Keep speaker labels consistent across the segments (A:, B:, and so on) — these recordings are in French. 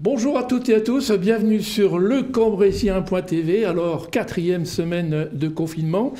A: Bonjour à toutes et à tous, bienvenue sur lecambrécien.tv. Alors, 4e semaine de confinement,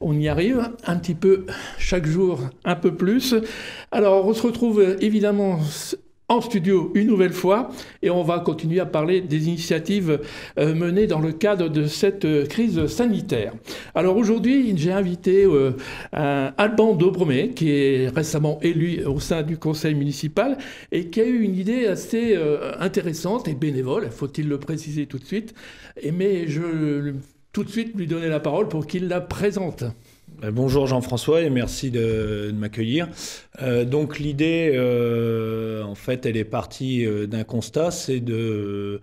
A: on y arrive un petit peu chaque jour, un peu plus. Alors, on se retrouve évidemment en studio une nouvelle fois et on va continuer à parler des initiatives menées dans le cadre de cette crise sanitaire. Alors aujourd'hui, j'ai invité Alban Dobromé, qui est récemment élu au sein du conseil municipal et qui a eu une idée assez intéressante et bénévole, faut-il le préciser tout de suite. Mais je vais tout de suite lui donner la parole pour qu'il la présente.
B: Bonjour Jean-François et merci de m'accueillir. Donc l'idée, en fait, elle est partie d'un constat, c'est de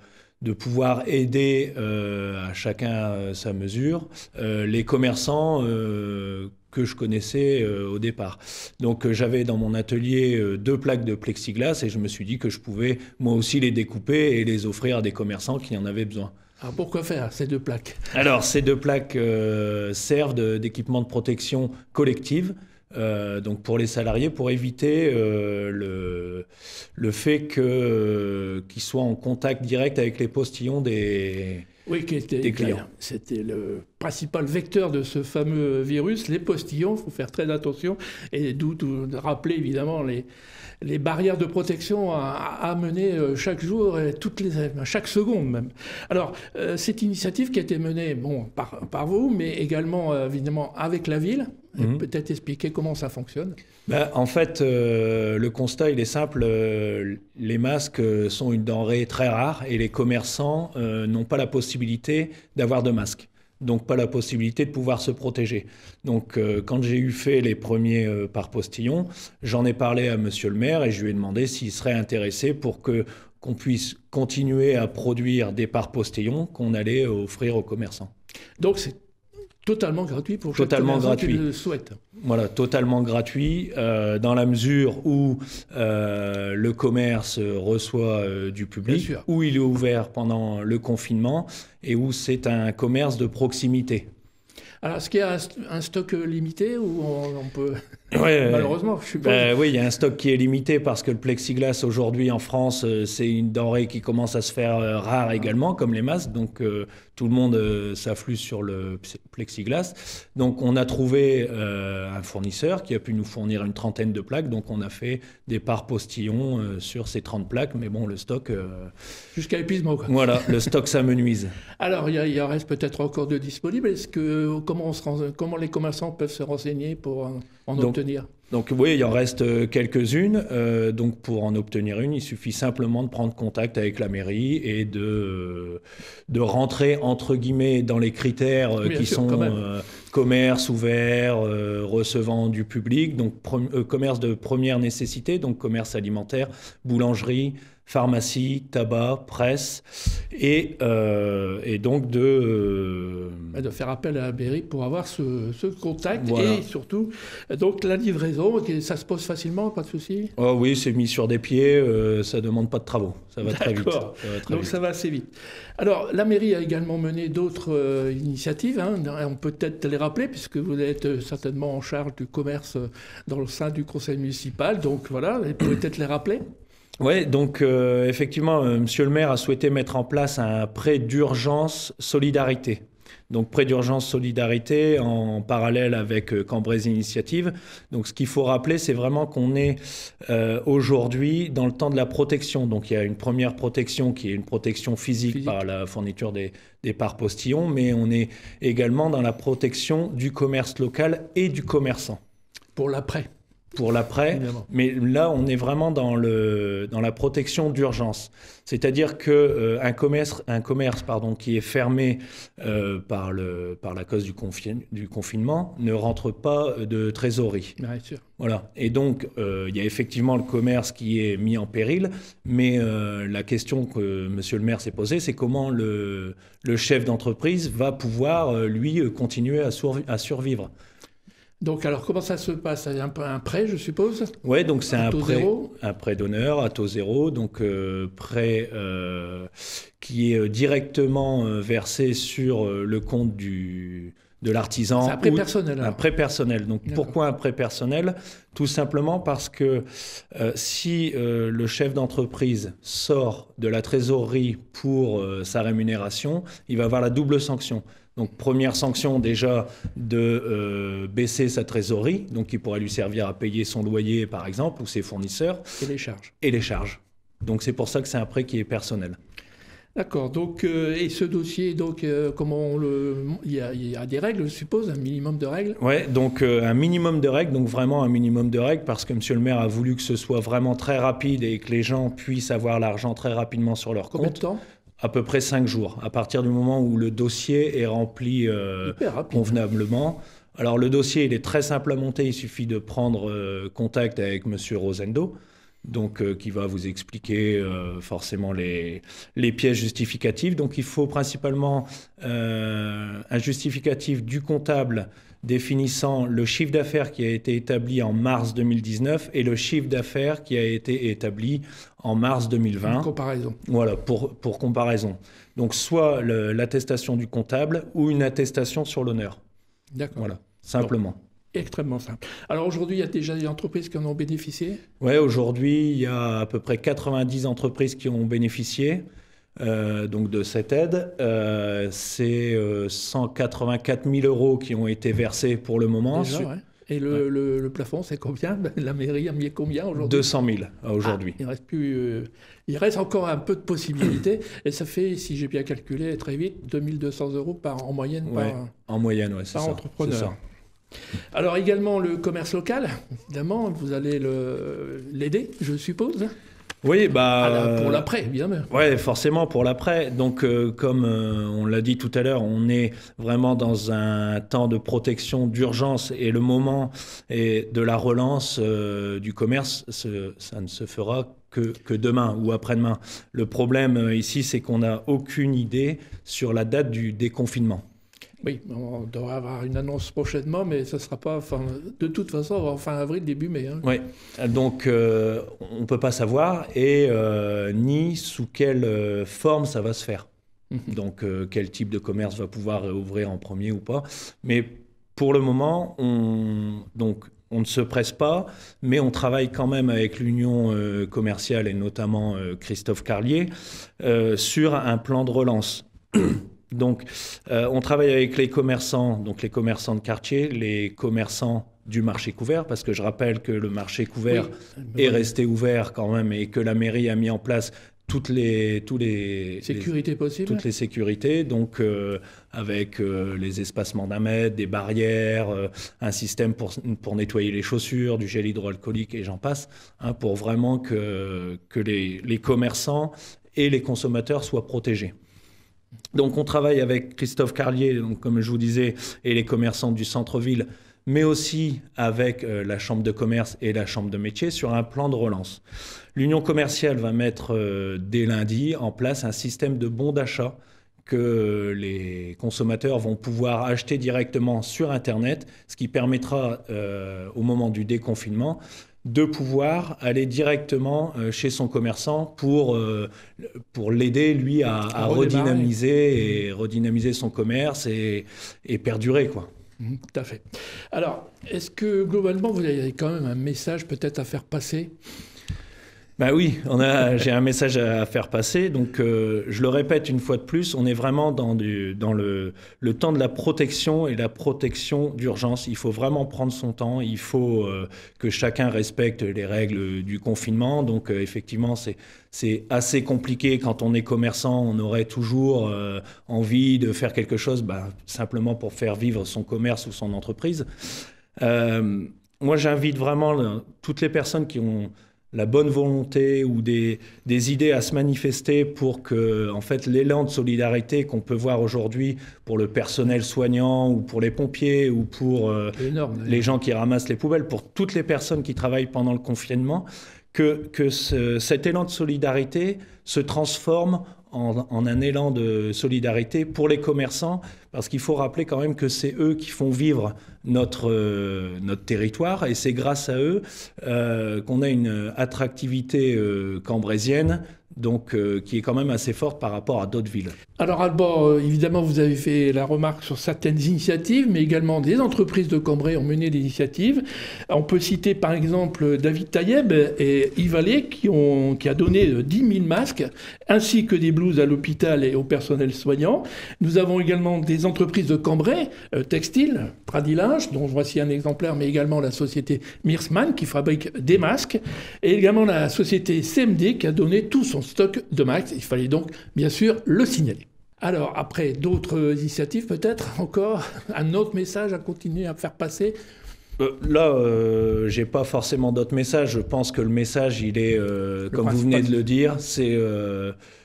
B: pouvoir aider à chacun sa mesure les commerçants que je connaissais au départ. Donc j'avais dans mon atelier 2 plaques de plexiglas et je me suis dit que je pouvais moi aussi les découper et les offrir à des commerçants qui en avaient besoin.
A: Alors pourquoi faire ces 2 plaques?
B: Alors ces 2 plaques servent d'équipement de protection collective, donc pour les salariés, pour éviter le fait qu'ils soient en contact direct avec les postillons des clients.
A: C'était le principal vecteur de ce fameux virus, les postillons. Il faut faire très attention et d'où rappeler évidemment les barrières de protection à mener chaque jour, et chaque seconde même. Alors, cette initiative qui a été menée par vous, mais également évidemment avec la ville, peut-être expliquer comment ça fonctionne.
B: En fait, le constat, il est simple. Les masques sont une denrée très rare et les commerçants n'ont pas la possibilité d'avoir de masques. Donc pas la possibilité de pouvoir se protéger. Donc quand j'ai fait les premiers par postillon, j'en ai parlé à monsieur le maire et je lui ai demandé s'il serait intéressé pour qu'on puisse continuer à produire des par postillons qu'on allait offrir aux commerçants.
A: Donc c'est totalement gratuit pour chaque commerçant qui le souhaite.
B: Voilà, totalement gratuit, dans la mesure où le commerce reçoit du public, où il est ouvert pendant le confinement et où c'est un commerce de proximité.
A: Alors, est-ce qu'il y a un stock limité ou on peut...
B: Ouais,
A: malheureusement, je suppose.
B: Oui, il y a un stock qui est limité parce que le plexiglas aujourd'hui en France, c'est une denrée qui commence à se faire rare également, comme les masques. Donc tout le monde s'afflue sur le plexiglas. Donc on a trouvé un fournisseur qui a pu nous fournir une 30aine de plaques. Donc on a fait des par postillons sur ces 30 plaques. Mais bon, le stock...
A: jusqu'à épuisement, quoi.
B: Voilà, le stock s'amenuise.
A: Alors, il en reste peut-être encore de disponibles. Comment les commerçants peuvent se renseigner pour en obtenir?
B: Donc oui, il en reste quelques-unes. Donc pour en obtenir une, il suffit simplement de prendre contact avec la mairie et de rentrer entre guillemets dans les critères qui sont commerce ouvert, recevant du public, donc commerce de première nécessité, donc commerce alimentaire, boulangerie, pharmacie, tabac, presse, et donc de
A: faire appel à la mairie pour avoir ce contact.
B: Voilà.
A: Et surtout, donc la livraison, ça se pose facilement, pas de souci?
B: Oh oui, c'est mis sur des pieds, ça demande pas de travaux, ça va très vite.
A: Donc ça va assez vite. Alors la mairie a également mené d'autres initiatives, on peut peut-être les rappeler puisque vous êtes certainement en charge du commerce dans le sein du conseil municipal, donc voilà, vous pouvez peut-être les rappeler.
B: Oui, donc effectivement, monsieur le maire a souhaité mettre en place un prêt d'urgence solidarité. Donc prêt d'urgence solidarité en parallèle avec Cambrésis Initiative. Donc ce qu'il faut rappeler, c'est vraiment qu'on est aujourd'hui dans le temps de la protection. Donc il y a une première protection qui est une protection physique. Par la fourniture des par postillons, mais on est également dans la protection du commerce local et du commerçant.
A: Pour l'après.
B: Pour l'après, mais là on est vraiment dans la protection d'urgence. C'est-à-dire qu'un commerce qui est fermé par la cause du confinement ne rentre pas de trésorerie.
A: Bien sûr.
B: Voilà. Et donc il y a effectivement le commerce qui est mis en péril, mais la question que monsieur le maire s'est posée, c'est comment le chef d'entreprise va pouvoir lui continuer à survivre.
A: Donc, alors, comment ça se passe? C'est un prêt, je suppose?
B: Oui, donc c'est
A: un
B: prêt d'honneur à taux zéro, donc prêt qui est directement versé sur le compte de l'artisan.
A: C'est un prêt personnel.
B: Un prêt personnel. Donc pourquoi un prêt personnel? Tout simplement parce que si le chef d'entreprise sort de la trésorerie pour sa rémunération, il va avoir la double sanction. Donc première sanction déjà de baisser sa trésorerie, donc qui pourrait lui servir à payer son loyer par exemple ou ses fournisseurs.
A: Et les charges.
B: Et les charges. Donc c'est pour ça que c'est un prêt qui est personnel.
A: D'accord. Donc, et ce dossier, donc, il y a des règles, je suppose, un minimum de règles?
B: Oui, donc un minimum de règles, donc vraiment un minimum de règles, parce que Monsieur le maire a voulu que ce soit vraiment très rapide et que les gens puissent avoir l'argent très rapidement sur leur compte.
A: Combien de temps?
B: À peu près 5 jours, à partir du moment où le dossier est rempli convenablement. Alors le dossier, il est très simple à monter, il suffit de prendre contact avec Monsieur Rosendo, donc qui va vous expliquer forcément les pièces justificatives. Donc il faut principalement un justificatif du comptable définissant le chiffre d'affaires qui a été établi en mars 2019 et le chiffre d'affaires qui a été établi en mars 2020.
A: Une comparaison.
B: Voilà, pour comparaison. Donc soit l'attestation du comptable ou une attestation sur l'honneur.
A: D'accord.
B: Voilà, simplement.
A: Bon. Extrêmement simple. Alors aujourd'hui, il y a déjà des entreprises qui en ont bénéficié?
B: Oui, aujourd'hui, il y a à peu près 90 entreprises qui ont bénéficié donc de cette aide. C'est 184 000 € qui ont été versés pour le moment.
A: Déjà, ouais. Et le plafond, c'est combien? La mairie a mis combien aujourd'hui?
B: 200 000 aujourd'hui.
A: Il reste plus, il reste encore un peu de possibilités. Et ça fait, si j'ai bien calculé très vite, 2 200 € en moyenne
B: en moyenne, ouais, c'est
A: par
B: ça,
A: entrepreneur.
B: c'est ça.
A: Alors également le commerce local, évidemment, vous allez l'aider, je suppose.
B: Oui,
A: pour l'après, bien sûr.
B: Oui, forcément pour l'après. Donc, comme on l'a dit tout à l'heure, on est vraiment dans un temps de protection d'urgence et le moment de la relance du commerce, ça ne se fera que demain ou après-demain. Le problème ici, c'est qu'on n'a aucune idée sur la date du déconfinement.
A: Oui, on devrait avoir une annonce prochainement, mais ça ne sera pas de toute façon fin avril, début mai. Hein.
B: Oui, donc on ne peut pas savoir et ni sous quelle forme ça va se faire. Donc quel type de commerce va pouvoir ouvrir en premier ou pas. Mais pour le moment, on ne se presse pas, mais on travaille quand même avec l'Union commerciale et notamment Christophe Carlier sur un plan de relance. Donc, on travaille avec les commerçants, donc les commerçants de quartier, les commerçants du marché couvert, parce que je rappelle que le marché couvert est resté ouvert quand même et que la mairie a mis en place toutes les
A: sécurités possibles.
B: Toutes les sécurités, donc avec les espacements d'un mètre, des barrières, un système pour nettoyer les chaussures, du gel hydroalcoolique et j'en passe, hein, pour vraiment que les commerçants et les consommateurs soient protégés. Donc on travaille avec Christophe Carlier, donc, comme je vous disais, et les commerçants du centre-ville, mais aussi avec la chambre de commerce et la chambre de métier sur un plan de relance. L'Union commerciale va mettre dès lundi en place un système de bons d'achat que les consommateurs vont pouvoir acheter directement sur Internet, ce qui permettra au moment du déconfinement de pouvoir aller directement chez son commerçant pour l'aider, lui, à redynamiser son commerce et perdurer, quoi.
A: Tout à fait. Alors, est-ce que globalement, vous avez quand même un message peut-être à faire passer ?
B: Ben oui, j'ai un message à faire passer. Donc, je le répète une fois de plus, on est vraiment dans le temps de la protection et la protection d'urgence. Il faut vraiment prendre son temps. Il faut que chacun respecte les règles du confinement. Donc, effectivement, c'est assez compliqué quand on est commerçant. On aurait toujours envie de faire quelque chose simplement pour faire vivre son commerce ou son entreprise. Moi, j'invite vraiment toutes les personnes qui ont la bonne volonté ou des idées à se manifester pour que, en fait, l'élan de solidarité qu'on peut voir aujourd'hui pour le personnel soignant ou pour les pompiers ou pour les gens qui ramassent les poubelles, pour toutes les personnes qui travaillent pendant le confinement, que cet élan de solidarité se transforme en un élan de solidarité pour les commerçants, parce qu'il faut rappeler quand même que c'est eux qui font vivre notre territoire, et c'est grâce à eux qu'on a une attractivité cambrésienne, donc qui est quand même assez forte par rapport à d'autres villes.
A: Alors Alban, évidemment, vous avez fait la remarque sur certaines initiatives, mais également des entreprises de Cambrai ont mené des initiatives. On peut citer par exemple David Tayeb et Yves Allais qui a donné 10 000 masques, ainsi que des blouses à l'hôpital et au personnel soignant. Nous avons également des entreprises de Cambrai, textiles, Pradilinge, dont voici un exemplaire, mais également la société Mirsman qui fabrique des masques, et également la société CMD qui a donné tout son stock de masques. Il fallait donc bien sûr le signaler. Alors après d'autres initiatives peut-être encore, un autre message à continuer à faire passer?
B: J'ai pas forcément d'autres messages. Je pense que le message, il est, comme vous venez de le dire, c'est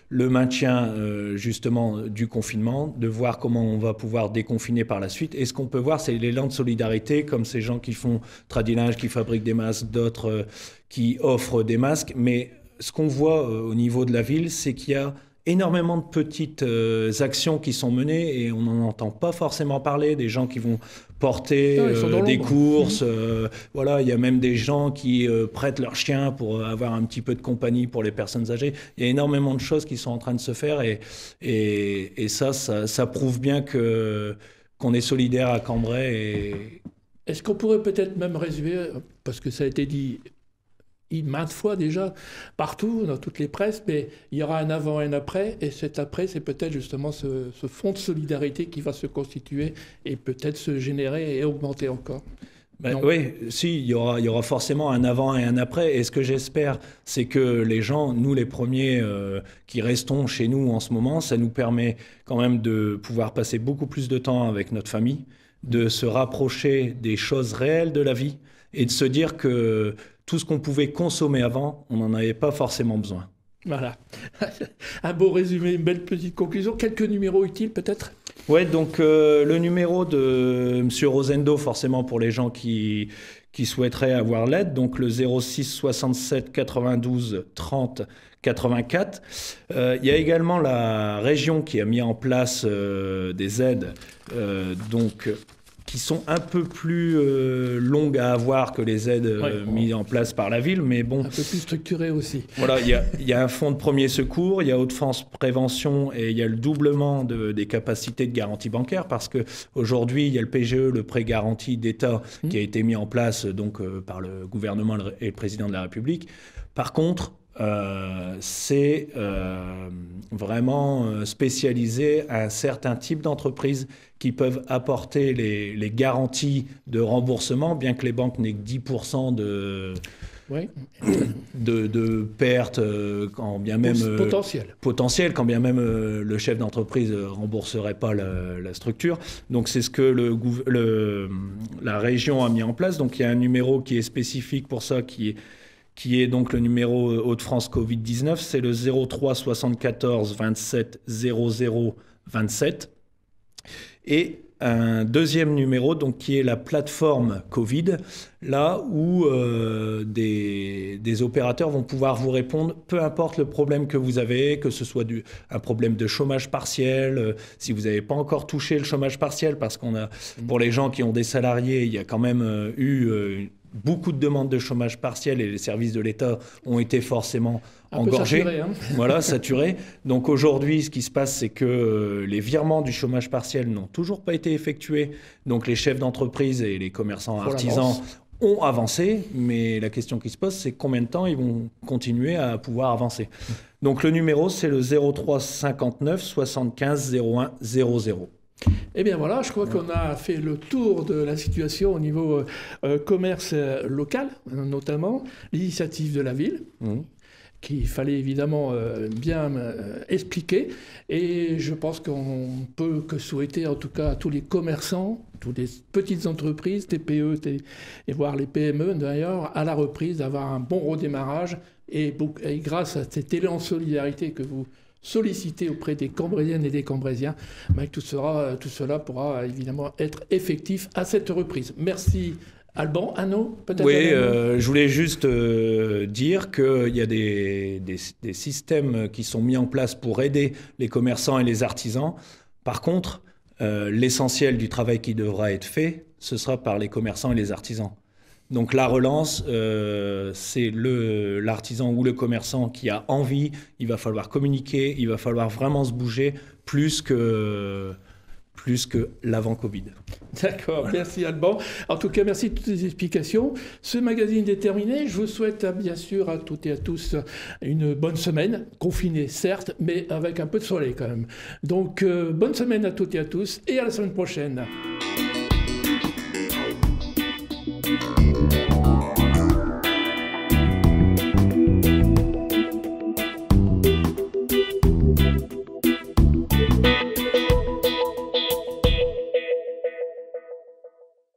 B: le maintien justement du confinement, de voir comment on va pouvoir déconfiner par la suite. Et ce qu'on peut voir, c'est l'élan de solidarité, comme ces gens qui font Tradilinge, qui fabriquent des masques, d'autres qui offrent des masques. Mais ce qu'on voit au niveau de la ville, c'est qu'il y a énormément de petites actions qui sont menées et on n'en entend pas forcément parler, des gens qui vont porter des courses, voilà, il y a même des gens qui prêtent leurs chiens pour avoir un petit peu de compagnie pour les personnes âgées. Il y a énormément de choses qui sont en train de se faire et ça prouve bien qu'on est solidaire à Cambrai.
A: Est-ce qu'on pourrait peut-être même résumer, parce que ça a été dit maintes fois déjà, partout, dans toutes les presses, mais il y aura un avant et un après, et cet après, c'est peut-être justement ce fonds de solidarité qui va se constituer et peut-être se générer et augmenter encore.
B: Oui, si, il y aura forcément un avant et un après, et ce que j'espère, c'est que les gens, nous les premiers qui restons chez nous en ce moment, ça nous permet quand même de pouvoir passer beaucoup plus de temps avec notre famille, de se rapprocher des choses réelles de la vie, et de se dire que tout ce qu'on pouvait consommer avant, on n'en avait pas forcément besoin.
A: Voilà. Un beau résumé, une belle petite conclusion. Quelques numéros utiles peut-être ?
B: Oui, donc le numéro de M. Rosendo, forcément pour les gens qui souhaiteraient avoir l'aide, donc le 06 67 92 30 84. Il y a également la région qui a mis en place des aides, qui sont un peu plus longues à avoir que les aides mises en place par la ville, mais bon...
A: Un peu plus structurées aussi.
B: Voilà, il y a un fonds de premier secours, il y a Hauts-de-France Prévention et il y a le doublement des capacités de garantie bancaire, parce qu'aujourd'hui, il y a le PGE, le prêt garanti d'État, qui a été mis en place donc, par le gouvernement et le président de la République. Par contre, c'est vraiment spécialisé à un certain type d'entreprises qui peuvent apporter les garanties de remboursement, bien que les banques n'aient que 10% de pertes, quand bien même potentiel, quand bien même le chef d'entreprise rembourserait pas la structure. Donc c'est ce que la région a mis en place. Donc il y a un numéro qui est spécifique pour ça, qui est donc le numéro Hauts-de-France Covid-19, c'est le 03 74 27 00 27. Et un deuxième numéro, donc, qui est la plateforme Covid, là où des opérateurs vont pouvoir vous répondre, peu importe le problème que vous avez, que ce soit un problème de chômage partiel, si vous n'avez pas encore touché le chômage partiel, parce pour les gens qui ont des salariés, il y a quand même eu... beaucoup de demandes de chômage partiel et les services de l'État ont été forcément engorgés.
A: Saturé, hein.
B: Voilà, saturés. Donc aujourd'hui, ce qui se passe, c'est que les virements du chômage partiel n'ont toujours pas été effectués. Donc les chefs d'entreprise et les commerçants artisans ont avancé, mais la question qui se pose, c'est combien de temps ils vont continuer à pouvoir avancer. Donc le numéro, c'est le 03 59 75 01 00.
A: Eh bien voilà, je crois qu'on a fait le tour de la situation au niveau commerce local, notamment l'initiative de la ville, qu'il fallait évidemment bien expliquer. Et je pense qu'on ne peut que souhaiter en tout cas à tous les commerçants, toutes les petites entreprises, TPE et voire les PME d'ailleurs, à la reprise, d'avoir un bon redémarrage. Et grâce à cet élan de solidarité que vous solliciter auprès des Cambrésiennes et des Cambrésiens, tout cela pourra évidemment être effectif à cette reprise. Merci Alban, Anno, peut-être?
B: Oui, je voulais juste dire qu'il y a des systèmes qui sont mis en place pour aider les commerçants et les artisans. Par contre, l'essentiel du travail qui devra être fait, ce sera par les commerçants et les artisans. Donc la relance, c'est l'artisan ou le commerçant qui a envie, il va falloir communiquer, il va falloir vraiment se bouger plus que l'avant-Covid.
A: D'accord, merci Alban. En tout cas, merci de toutes les explications. Ce magazine est terminé. Je vous souhaite bien sûr à toutes et à tous une bonne semaine, confinée certes, mais avec un peu de soleil quand même. Donc, bonne semaine à toutes et à tous et à la semaine prochaine.